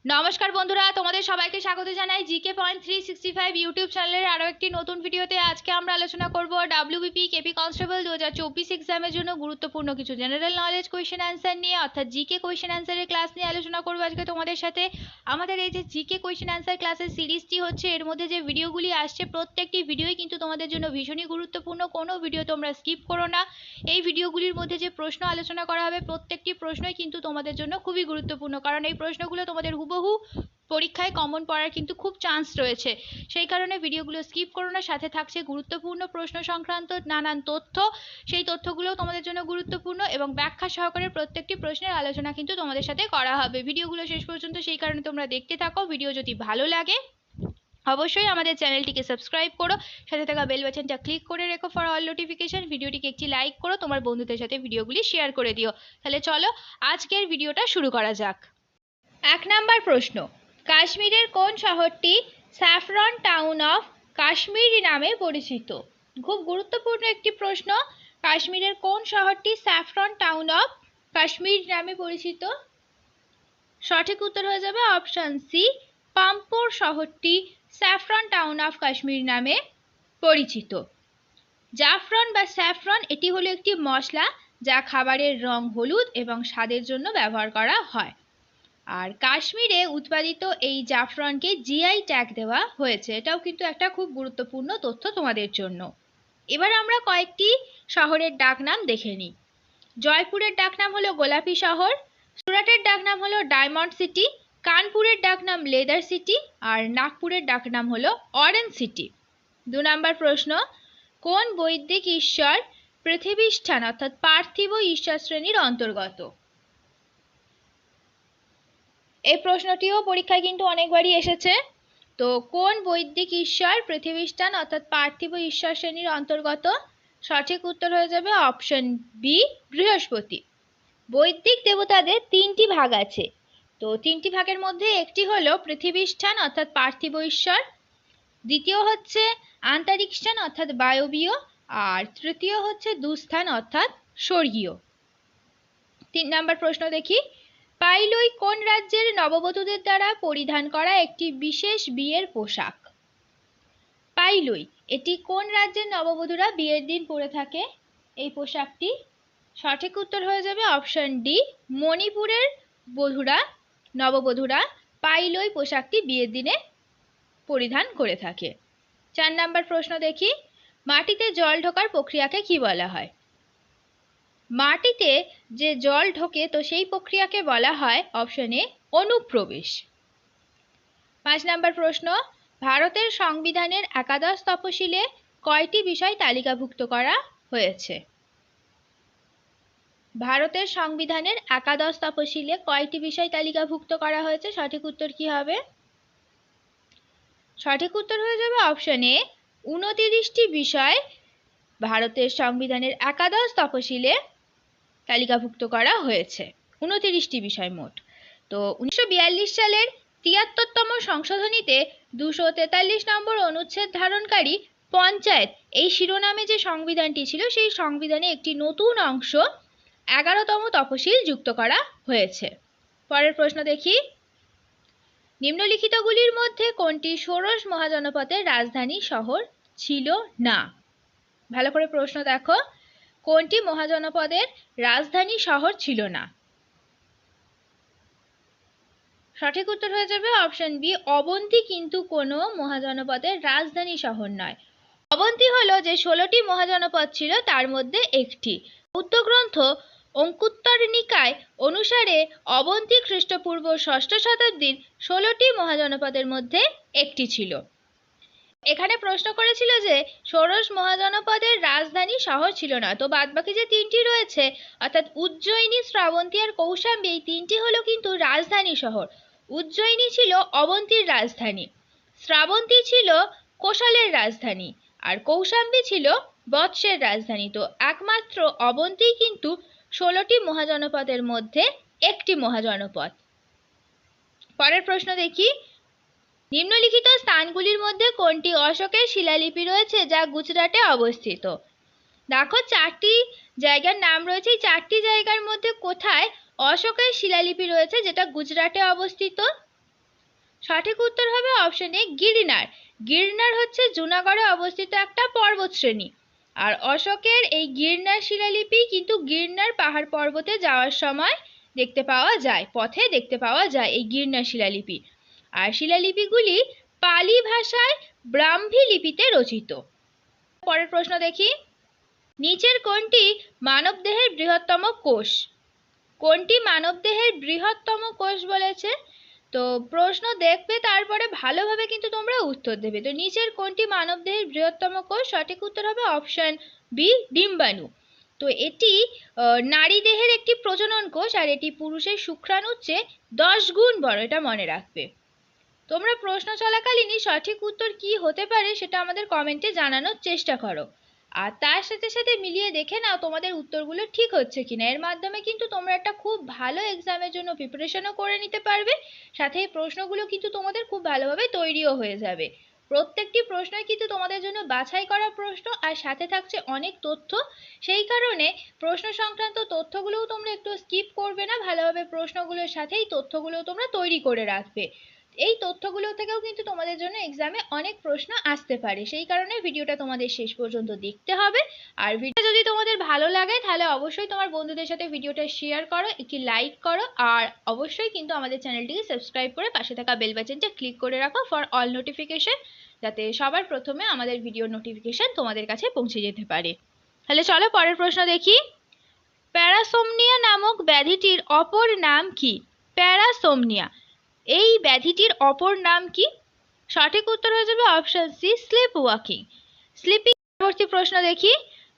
নমস্কার বন্ধুরা, তোমাদের সবাইকে স্বাগত জানাই জিকে পয়েন্ট 365 ইউটিউব চ্যানেলের আরও একটি নতুন ভিডিওতে। আজকে আমরা আলোচনা করব ডাব্লিউবিপি কেপি কনস্টেবল 2024 এক্সামের জন্য গুরুত্বপূর্ণ কিছু জেনারেল নলেজ কোয়েশ্চেন অ্যান্সার নিয়ে, অর্থাৎ জিকে কোয়েশ্চেন অ্যান্সারের ক্লাস নিয়ে আলোচনা করব আজকে তোমাদের সাথে। আমাদের এই যে জিকে কোয়েশ্চেন অ্যান্সার ক্লাসের সিরিজটি হচ্ছে, এর মধ্যে যে ভিডিওগুলি আসছে প্রত্যেকটি ভিডিওই কিন্তু তোমাদের জন্য ভীষণই গুরুত্বপূর্ণ। কোনো ভিডিও তোমরা স্কিপ করো না। এই ভিডিওগুলির মধ্যে যে প্রশ্ন আলোচনা করা হবে প্রত্যেকটি প্রশ্নই কিন্তু তোমাদের জন্য খুবই গুরুত্বপূর্ণ, কারণ এই প্রশ্নগুলো তোমাদের হুবহু পরীক্ষায় কমন পড়ার কিন্তু খুব চান্স রয়েছে। সেই কারণে ভিডিওগুলো স্কিপ করো না। সাথে থাকছে গুরুত্বপূর্ণ প্রশ্ন সংক্রান্ত নানান তথ্য, সেই তথ্যগুলোও তোমাদের জন্য গুরুত্বপূর্ণ এবং ব্যাখ্যা সহকারে প্রত্যেকটি প্রশ্নের আলোচনা কিন্তু তোমাদের সাথে করা হবে। ভিডিওগুলো শেষ পর্যন্ত সেই কারণে তোমরা দেখতে থাকো। ভিডিও যদি ভালো লাগে অবশ্যই আমাদের চ্যানেলটিকে সাবস্ক্রাইব করো, সাথে থাকা বেল বাটনটা ক্লিক করে রেখো ফর অল নোটিফিকেশন। ভিডিওটিকে একটি লাইক করো, তোমার বন্ধুদের সাথে ভিডিওগুলি শেয়ার করে দিও। তাহলে চলো আজকের ভিডিওটা শুরু করা যাক। 1 নাম্বার প্রশ্ন, কাশ্মীরের কোন শহরটি স্যাফরন টাউন অফ কাশ্মীর নামে পরিচিত? খুব গুরুত্বপূর্ণ একটি প্রশ্ন। কাশ্মীরের কোন শহরটি স্যাফরন টাউন অফ কাশ্মীর নামে পরিচিত? সঠিক উত্তর হয়ে যাবে অপশন সি, পাম্পোর শহরটি স্যাফরন টাউন অফ কাশ্মীর নামে পরিচিত। জাফরান বা স্যাফরন এটি হলো একটি মশলা যা খাবারের রং হলুদ এবং স্বাদের জন্য ব্যবহার করা হয়। আর কাশ্মীরে উৎপাদিত এই জাফরানকে জিআই ট্যাগ দেওয়া হয়েছে। এটাও কিন্তু একটা খুব গুরুত্বপূর্ণ তথ্য তোমাদের জন্য। এবার আমরা কয়েকটি শহরের ডাকনাম দেখে নিই। জয়পুরের ডাকনাম হলো গোলাপি শহর, সুরাটের ডাকনাম হলো ডায়মন্ড সিটি, কানপুরের ডাকনাম লেদার সিটি, আর নাগপুরের ডাকনাম হলো অরেঞ্জ সিটি। 2 নম্বর প্রশ্ন, কোন বৈদিক ঈশ্বর পৃথিবীষ্ঠান অর্থাৎ পার্থিব ঈশ্বর শ্রেণীর অন্তর্গত? এই প্রশ্নটিও পরীক্ষায় কিন্তু অনেকবারই এসেছে। তো কোন বৈদিক ঈশ্বর পৃথিবীষ্ঠান অর্থাৎ পার্থিব ঈশ্বর শ্রেণীর অন্তর্গত? সঠিক উত্তর হয়ে যাবে অপশন বি, বৃহস্পতি। বৈদিক দেবতাদের 3টি ভাগ আছে। তো 3টি ভাগের মধ্যে একটি হলো পৃথিবীষ্ঠান অর্থাৎ পার্থিব ঈশ্বর, দ্বিতীয় হচ্ছে আন্তরিকস্থান অর্থাৎ বায়বীয়, আর তৃতীয় হচ্ছে দুস্থান অর্থাৎ স্বর্গীয়। 3 নম্বর প্রশ্ন দেখি, পাইলই কোন রাজ্যের নববধূদের দ্বারা পরিধান করা একটি বিশেষ বিয়ের পোশাক? পাইলই এটি কোন রাজ্যের নববধূরা বিয়ের দিন পরে থাকে এই পোশাকটি? সঠিক উত্তর হয়ে যাবে অপশন ডি, মণিপুরের নববধূরা পাইলই পোশাকটি বিয়ের দিনে পরিধান করে থাকে। 4 নম্বর প্রশ্ন দেখি, মাটিতে জল ঢোকার প্রক্রিয়াকে কি বলা হয়? মাটিতে যে জল ঢোকে তো সেই প্রক্রিয়াকে বলা হয় অপশন এ অনুপ্রবেশ। 5 নম্বর প্রশ্ন, ভারতের সংবিধানের একাদশ তফসিলে কয়টি বিষয় তালিকাভুক্ত করা হয়েছে? ভারতের সংবিধানের একাদশ তফসিলে কয়টি বিষয় তালিকাভুক্ত করা হয়েছে? সঠিক উত্তর কি হবে? সঠিক উত্তর হয়ে যাবে অপশন এ 29টি বিষয় ভারতের সংবিধানের একাদশ তফসিলে তালিকাভুক্ত করা হয়েছে। 29টি বিষয় মোট। তো 1942 সালের 73তম সংশোধনীতে 243 নম্বর অনুচ্ছেদ ধারণকারী পঞ্চায়েত এই শিরোনামে যে সংবিধানটি ছিল সেই সংবিধানে একটি নতুন অংশ 11তম তফসিল যুক্ত করা হয়েছে। পরের প্রশ্ন দেখি, নিম্নলিখিতগুলির মধ্যে কোনটি ষোড়শ মহাজনপদের রাজধানী শহর ছিল না? ভালো করে প্রশ্ন দেখো, কোনটি মহাজনপদের রাজধানী শহর ছিল না? সঠিক উত্তর হয়ে যাবে অপশন বি, অবন্তী কিন্তু কোনো মহাজনপদের রাজধানী শহর নয়। অবন্তী হলো যে 16টি মহাজনপদ ছিল তার মধ্যে একটি। বৌদ্ধ গ্রন্থ অঙ্কুত্তর নিকায় অনুসারে অবন্তী খ্রিস্টপূর্ব 6ষ্ঠ শতাব্দীর 16টি মহাজনপদের মধ্যে একটি ছিল। এখানে প্রশ্ন করেছিল যে ষোড়শ মহাজনপদের রাজধানী শহর ছিল না, তো বাদবাকি যে 3টি রয়েছে অর্থাৎ উজ্জয়িনী, শ্রাবন্তী আর কৌশাম্বী, এই 3টি হলো কিন্তু রাজধানী শহর। উজ্জয়িনী ছিল অবন্তীর রাজধানী, শ্রাবন্তী ছিল কোশালের রাজধানী, আর কৌশাম্বী ছিল বৎসের রাজধানী। তো একমাত্র অবন্তীই কিন্তু 16টি মহাজনপদের মধ্যে একটি মহাজনপদ। পরের প্রশ্ন দেখি, নিম্নলিখিত স্থানগুলির মধ্যে কোনটি অশোকের শিলালিপি রয়েছে যা গুজরাটে অবস্থিত? দেখো 4টি জায়গার নাম রয়েছে, এই 4টি জায়গার মধ্যে কোথায় অশোকের শিলালিপি রয়েছে যেটা গুজরাটে অবস্থিত? সঠিক উত্তর হবে অপশন এ গিরনার। গিরনার হচ্ছে জুনাগড়ে অবস্থিত একটা পর্বতশ্রেণী। আর অশোকের এই গিরনার শিলালিপি কিন্তু গিরনার পাহাড় পর্বতে যাওয়ার সময় দেখতে পাওয়া যায়, পথে দেখতে পাওয়া যায় এই গিরনার শিলালিপি। আর শিলালিপিগুলি পালি ভাষায় ব্রাহ্মী লিপিতে রচিত। পরের প্রশ্ন দেখি, নিচের কোনটি মানবদেহের বৃহত্তম কোষ? কোনটি মানবদেহের বৃহত্তম কোষ বলেছে? তো প্রশ্ন দেখবে, তারপরে ভালোভাবে কিন্তু তোমরা উত্তর দেবে। তো নিচের কোনটি মানবদেহের বৃহত্তম কোষ? সঠিক উত্তর হবে অপশন বি ডিম্বাণু। তো এটি নারী দেহের একটি প্রজনন কোষ, আর এটি পুরুষের শুক্রাণুর চেয়ে 10 গুণ বড়, এটা মনে রাখবে। তোমরা প্রশ্ন চলাকালীনই সঠিক উত্তর কি হতে পারে সেটা আমাদের কমেন্টে জানানোর চেষ্টা করো। আর তার সাথে সাথে মিলিয়ে দেখে নাও তোমাদের উত্তরগুলো ঠিক হচ্ছে কিনা। এর মাধ্যমে কিন্তু তোমরা একটা খুব ভালো এক্সামের জন্য প্রিপারেশনও করে নিতে পারবে, সাথে এই প্রশ্নগুলো কিন্তু তোমাদের খুব ভালোভাবে তৈরিও হয়ে যাবে। প্রত্যেকটি প্রশ্নই কিন্তু তোমাদের জন্য বাছাই করা প্রশ্ন, আর সাথে থাকছে অনেক তথ্য। সেই কারণে প্রশ্ন সংক্রান্ত তথ্যগুলোও তোমরা একটু স্কিপ করবে না, ভালোভাবে প্রশ্নগুলোর সাথেই তথ্যগুলো তোমরা তৈরি করে রাখবে। এই তথ্যগুলো থেকেও কিন্তু তোমাদের জন্য এক্সামে অনেক প্রশ্ন আসতে পারে, সেই কারণে ভিডিওটা তোমাদের শেষ পর্যন্ত দেখতে হবে। আর ভিডিও যদি তোমাদের ভালো লাগে তাহলে অবশ্যই তোমার বন্ধুদের সাথে ভিডিওটা শেয়ার করো, একটি লাইক করো, আর অবশ্যই কিন্তু আমাদের চ্যানেলটিকে সাবস্ক্রাইব করে পাশে থাকা বেল বাটনটা ক্লিক করে রাখো ফর অল নোটিফিকেশন, যাতে সবার প্রথমে আমাদের ভিডিও নোটিফিকেশন তোমাদের কাছে পৌঁছে যেতে পারে। তাহলে চলো পরের প্রশ্ন দেখি, প্যারাসোমনিয়া নামক ব্যাধিটির অপর নাম কি? প্যারাসোমনিয়া, এই ব্যাধিটির অপর নাম কি? সঠিক উত্তর হয়ে যাবে option C sleep walking. Sleeping. পরবর্তী প্রশ্ন দেখি,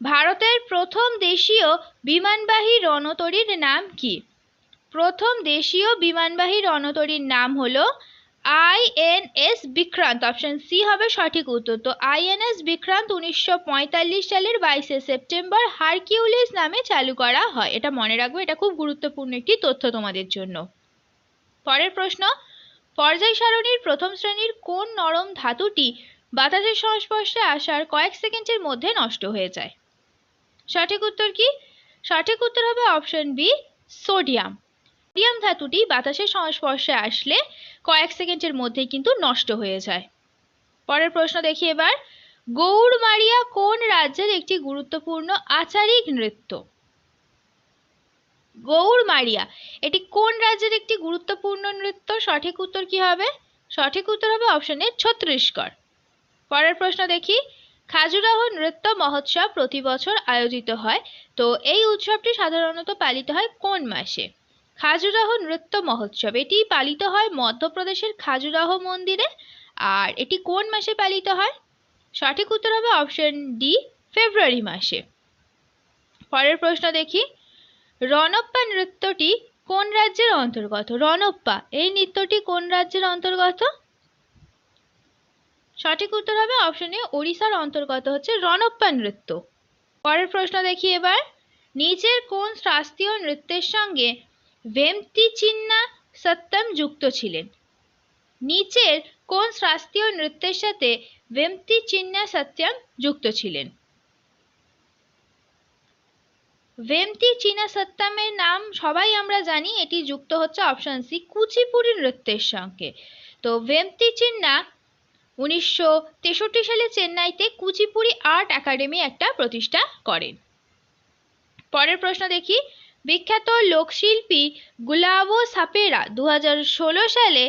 ভারতের প্রথম দেশীয় বিমানবাহী রণতরীর নাম কি? প্রথম দেশীয় বিমানবাহী রণতরীর নাম হলো আইএনএস বিক্রান্ত। অপশন সি হবে সঠিক উত্তর। তো আইএনএস বিক্রান্ত 1945 সালের 22শে সেপ্টেম্বর হারকিউলিস নামে চালু করা হয়, এটা মনে রাখবে, এটা খুব গুরুত্বপূর্ণ একটি তথ্য তোমাদের জন্য। পরের প্রশ্ন, পর্যায় সারণীর প্রথম শ্রেণীর কোন নরম ধাতুটি বাতাসের সংস্পর্শে আসার কয়েক সেকেন্ডের মধ্যে নষ্ট হয়ে যায়? সঠিক উত্তর কি? সঠিক উত্তর হবে অপশন বি সোডিয়াম। সোডিয়াম ধাতুটি বাতাসের সংস্পর্শে আসলে কয়েক সেকেন্ডের মধ্যেই কিন্তু নষ্ট হয়ে যায়। পরের প্রশ্ন দেখি এবার, গৌড়মারিয়া কোন রাজ্যের একটি গুরুত্বপূর্ণ আচারিক নৃত্য? গৌড়মারিয়া এটি কোন রাজ্যের একটি গুরুত্বপূর্ণ নৃত্য? সঠিক উত্তর কি হবে? সঠিক উত্তর হবে অপশন এ ছত্তিশগড়। পরের প্রশ্ন দেখি, খাজুরাহো নৃত্য মহোৎসব প্রতি বছর আয়োজিত হয়, তো এই উৎসবটি সাধারণত পালিত হয় কোন মাসে? খাজুরাহো নৃত্য মহোৎসব এটি পালিত হয় মধ্যপ্রদেশের খাজুরাহো মন্দিরে, আর এটি কোন মাসে পালিত হয়? সঠিক উত্তর হবে অপশন ডি ফেব্রুয়ারি মাসে। পরের প্রশ্ন দেখি, রণপ্পা নৃত্যটি কোন রাজ্যের অন্তর্গত? রণপ্পা এই নৃত্যটি কোন রাজ্যের অন্তর্গত? সঠিক উত্তর হবে অপশন এ ওড়িশার অন্তর্গত হচ্ছে রণপ্পা নৃত্য। পরের প্রশ্ন দেখি এবার, নিচের কোন শাস্ত্রীয় নৃত্যের সঙ্গে ভেমতি চিন্না সত্যম যুক্ত ছিলেন? নিচের কোন শাস্ত্রীয় নৃত্যের সাথে ভেমতি চিন্না সত্যম যুক্ত ছিলেন? ভেমতি চিনা সত্যমের নাম সবাই আমরা জানি, এটি যুক্ত হচ্ছে অপশন সি কুচিপুড়ি নৃত্যের সঙ্গে। তো ভেমতি চিন্না 1963 সালে চেন্নাইতে কুচিপুড়ি আর্ট একাডেমি একটা প্রতিষ্ঠা করেন। পরের প্রশ্ন দেখি, বিখ্যাত লোকশিল্পী গুলাবো সাপেরা 2016 সালে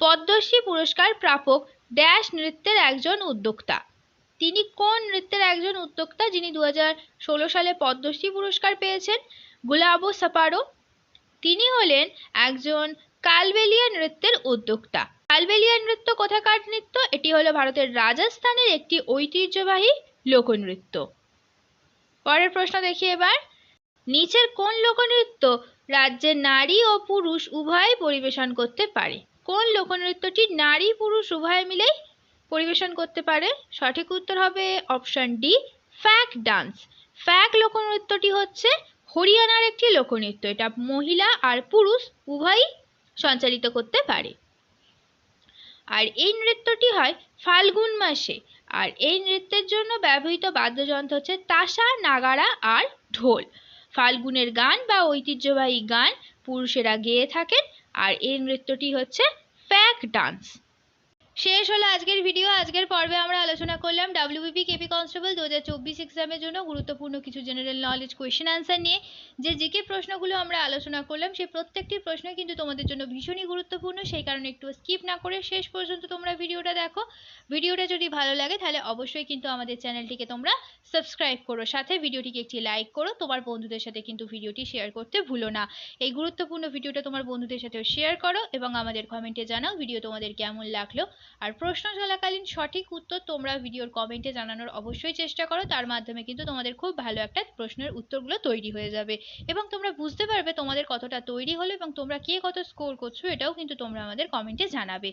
পদ্মশ্রী পুরস্কার প্রাপক ড্যাশ নৃত্যের একজন উদ্যোক্তা। তিনি কোন নৃত্যের একজন উদ্যোক্তা যিনি 2016 সালে পদ্মশ্রী পুরস্কার পেয়েছেন? গুলাবো সাপারো, তিনি হলেন একজন কালবেলিয়া নৃত্যের উদ্যোক্তা। কালবেলিয়া নৃত্য কোথাকার নৃত্য? এটি হলো ভারতের রাজস্থানের একটি ঐতিহ্যবাহী লোকনৃত্য। পরের প্রশ্ন দেখি এবার, নিচের কোন লোকনৃত্য রাজ্যের নারী ও পুরুষ উভয় পরিবেশন করতে পারে? কোন লোকনৃত্যটি নারী পুরুষ উভয় মিলেই পরিবেশন করতে পারে? সঠিক উত্তর হবে অপশন ডি ফ্যাক ডান্স। ফ্যাক লোকনৃত্যটি হচ্ছে হরিয়ানার একটি লোকনৃত্য, এটা মহিলা আর পুরুষ উভয়ই সঞ্চালিত করতে পারে। আর এই নৃত্যটি হয় ফাল্গুন মাসে, আর এই নৃত্যের জন্য ব্যবহৃত বাদ্যযন্ত্র হচ্ছে তাসা, নাগারা আর ঢোল। ফাল্গুনের গান বা ঐতিহ্যবাহী গান পুরুষেরা গেয়ে থাকেন, আর এই নৃত্যটি হচ্ছে ফ্যাক ডান্স। শেষ হলো আজকের ভিডিও। আজকের পর্বে আমরা আলোচনা করলাম ডাব্লিউবিপি কেপি কনস্টেবল 2024 এক্সামের জন্য গুরুত্বপূর্ণ কিছু জেনারেল নলেজ কোয়েশ্চেন আনসার নিয়ে। যে জিকে প্রশ্নগুলো আমরা আলোচনা করলাম সেই প্রত্যেকটি প্রশ্ন কিন্তু তোমাদের জন্য ভীষণই গুরুত্বপূর্ণ, সেই কারণে একটু স্কিপ না করে শেষ পর্যন্ত তোমরা ভিডিওটা দেখো। ভিডিওটা যদি ভালো লাগে তাহলে অবশ্যই কিন্তু আমাদের চ্যানেলটিকে তোমরা সাবস্ক্রাইব করো, সাথে ভিডিওটিকে একটি লাইক করো, তোমার বন্ধুদের সাথে কিন্তু ভিডিওটি শেয়ার করতে ভুলো না। এই গুরুত্বপূর্ণ ভিডিওটা তোমার বন্ধুদের সাথেও শেয়ার করো এবং আমাদের কমেন্টে জানাও ভিডিও তোমাদের কেমন লাগলো। আর প্রশ্ন চলাকালীন সঠিক উত্তর তোমরা ভিডিওর কমেন্টে জানানোর অবশ্যই চেষ্টা করো, তার মাধ্যমে কিন্তু তোমাদের খুব ভালো একটা প্রশ্নের উত্তরগুলো তৈরি হয়ে যাবে এবং তোমরা বুঝতে পারবে তোমাদের কতটা তৈরি হলো এবং তোমরা কে কত স্কোর করছো, এটাও কিন্তু তোমরা আমাদের কমেন্টে জানাবে।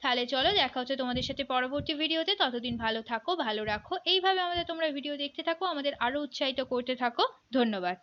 তাহলে চলো, দেখা হচ্ছে তোমাদের সাথে পরবর্তী ভিডিওতে। ততদিন ভালো থাকো, ভালো রাখো, এইভাবে আমাদের তোমরা ভিডিও দেখতে থাকো, আমাদের আরো উৎসাহিত করতে থাকো। ধন্যবাদ।